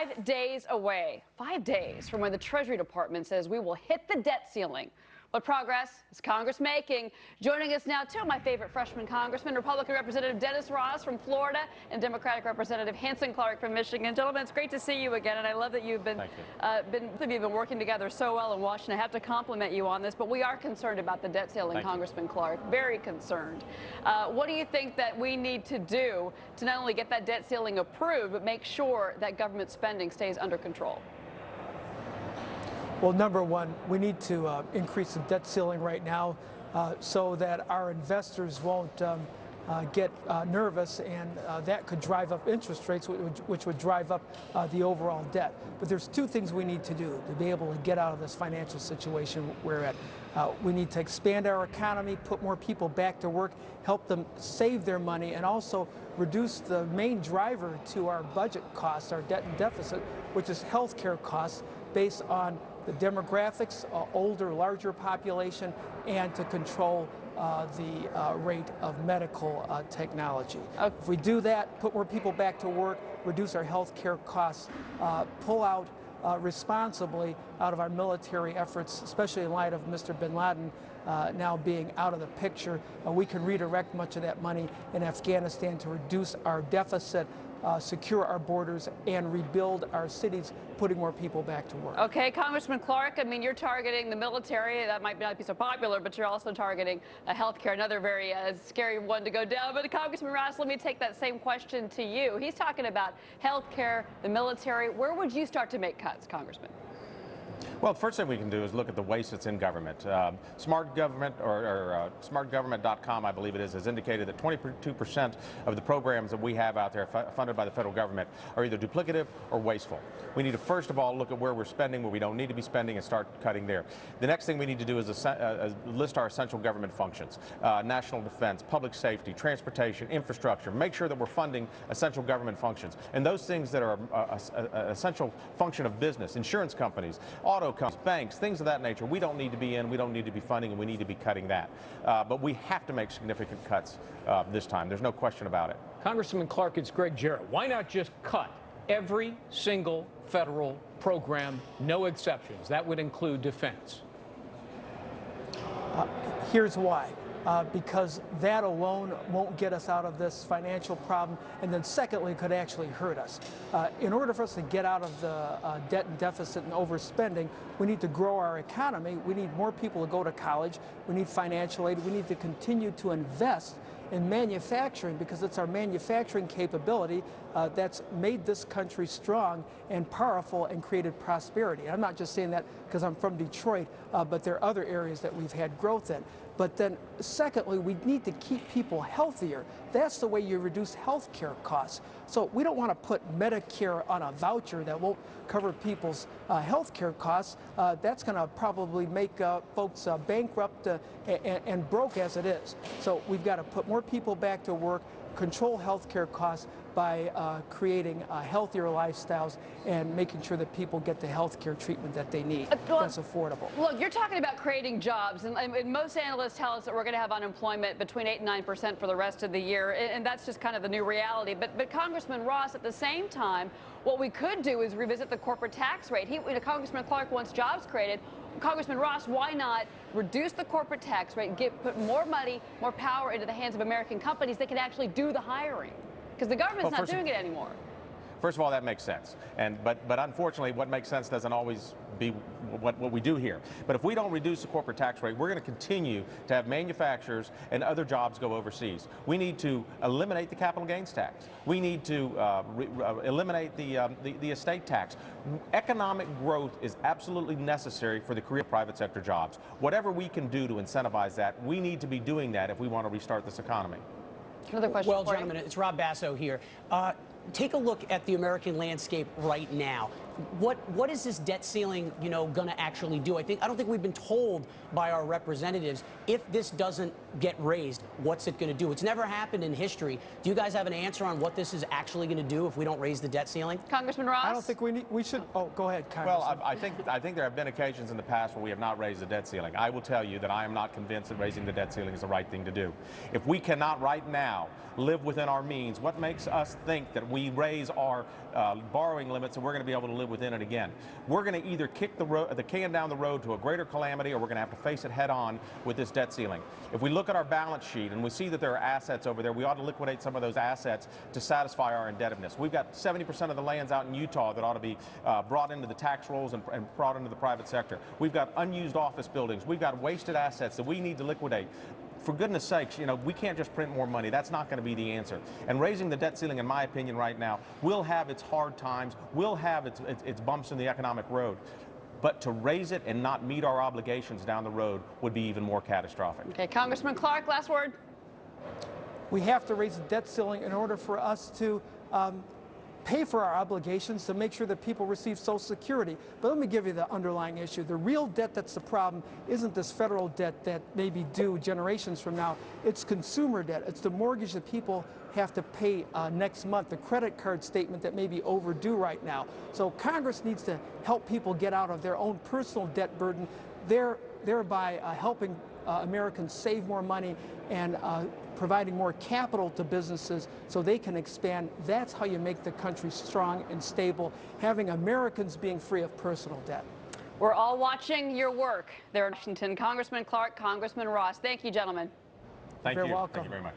5 days away, 5 days from when the Treasury Department says we will hit the debt ceiling. What progress is Congress making? Joining us now, two of my favorite freshman congressmen, Republican Representative RepDennisRoss from Florida and Democratic Representative Hansen Clarke from Michigan. Gentlemen, it's great to see you again, and I love that you've been working together so well in Washington. I have to compliment you on this, but we are concerned about the debt ceiling, Congressman Clarke, very concerned. What do you think that we need to do to not only get that debt ceiling approved, but make sure that government spending stays under control? Well, number one, we need to increase the debt ceiling right now so that our investors won't get nervous, and that could drive up interest rates, which would drive up the overall debt. But there's two things we need to do to be able to get out of this financial situation we're in. We need to expand our economy, put more people back to work, help them save their money, and also reduce the main driver to our budget costs, our debt and deficit, which is health care costs based on the demographics, older, larger population, and to control the rate of medical technology. Okay. If we do that, put more people back to work, reduce our health care costs, pull out responsibly out of our military efforts, especially in light of Mr. bin Laden now being out of the picture, we can redirect much of that money in Afghanistan to reduce our deficit, secure our borders, and rebuild our cities, putting more people back to work. Okay, Congressman Clarke, I mean, you're targeting the military. That might not be so popular, but you're also targeting health care, another very scary one to go down. But Congressman Ross, let me take that same question to you. He's talking about health care, the military. Where would you start to make cuts, Congressman? Well, the first thing we can do is look at the waste that's in government. Smart Government, or smartgovernment.com, I believe it is, has indicated that 22% of the programs that we have out there funded by the federal government are either duplicative or wasteful. We need to first of all look at where we're spending, where we don't need to be spending, and start cutting there. The next thing we need to do is list our essential government functions: national defense, public safety, transportation, infrastructure. Make sure that we're funding essential government functions. And those things that are an essential function of business, insurance companies, auto companies, banks, things of that nature, we don't need to be in, we don't need to be funding, and we need to be cutting that. But we have to make significant cuts this time. There's no question about it. Congressman Clarke, it's Greg Jarrett. Why not just cut every single federal program, no exceptions? That would include defense. Here's why. Because that alone won't get us out of this financial problem, and then secondly, could actually hurt us. In order for us to get out of the debt and deficit and overspending, we need to grow our economy. We need more people to go to college. We need financial aid. We need to continue to invest in manufacturing, because it's our manufacturing capability that's made this country strong and powerful and created prosperity. I'm not just saying that because I'm from Detroit, but there are other areas that we've had growth in. But then secondly, we need to keep people healthier. That's the way you reduce health care costs. So we don't want to put Medicare on a voucher that won't cover people's health care costs. That's going to probably make folks bankrupt and broke as it is. So we've got to put more people back to work, control health care costs by creating healthier lifestyles and making sure that people get the health care treatment that they need that's affordable. Look, you're talking about creating jobs, and most analysts tell us that we're going to have unemployment between 8 and 9% for the rest of the year, and that's just kind of the new reality. But Congressman Ross, at the same time, what we could do is revisit the corporate tax rate. Congressman Clarke wants jobs created. Congressman Ross, why not reduce the corporate tax rate, put more money, more power into the hands of American companies that can actually do the hiring? Because the government's not doing it anymore. First of all, that makes sense. But unfortunately, what makes sense doesn't always be what we do here. But if we don't reduce the corporate tax rate, we're going to continue to have manufacturers and other jobs go overseas. We need to eliminate the capital gains tax. We need to eliminate the estate tax. Economic growth is absolutely necessary for the career private sector jobs. Whatever we can do to incentivize that, we need to be doing that if we want to restart this economy. Another question. Well, gentlemen, it's Rob Basso here. Take a look at the American landscape right now. What is this debt ceiling, going to actually do? I don't think we've been told by our representatives, if this doesn't get raised, what's it going to do? It's never happened in history. Do you guys have an answer on what this is actually going to do if we don't raise the debt ceiling? Congressman Ross? I don't think we should. Oh, go ahead, Congressman. Well, I think there have been occasions in the past where we have not raised the debt ceiling. I will tell you that I am not convinced that raising the debt ceiling is the right thing to do. If we cannot right now live within our means, what makes us think that we raise our borrowing limits, and we're going to be able to live within it again. We're going to either kick the can down the road to a greater calamity, or we're going to have to face it head on with this debt ceiling. If we look at our balance sheet and we see that there are assets over there, we ought to liquidate some of those assets to satisfy our indebtedness. We've got 70% of the lands out in Utah that ought to be brought into the tax rolls and brought into the private sector. We've got unused office buildings. We've got wasted assets that we need to liquidate. For goodness sakes, we can't just print more money. That's not going to be the answer. And raising the debt ceiling, in my opinion, right now, will have its hard times, will have its bumps in the economic road. But to raise it and not meet our obligations down the road would be even more catastrophic. Okay, Congressman Clarke, last word. We have to raise the debt ceiling in order for us to pay for our obligations, to make sure that people receive Social Security. But let me give you the underlying issue. The real debt that's the problem isn't this federal debt that may be due generations from now. It's consumer debt. It's the mortgage that people have to pay next month, the credit card statement that may be overdue right now. So Congress needs to help people get out of their own personal debt burden, thereby helping Americans save more money and providing more capital to businesses so they can expand. That's how you make the country strong and stable, having Americans being free of personal debt. We're all watching your work there in Washington. Congressman Clarke, Congressman Ross, thank you, gentlemen. Thank you. You're welcome. Thank you very much.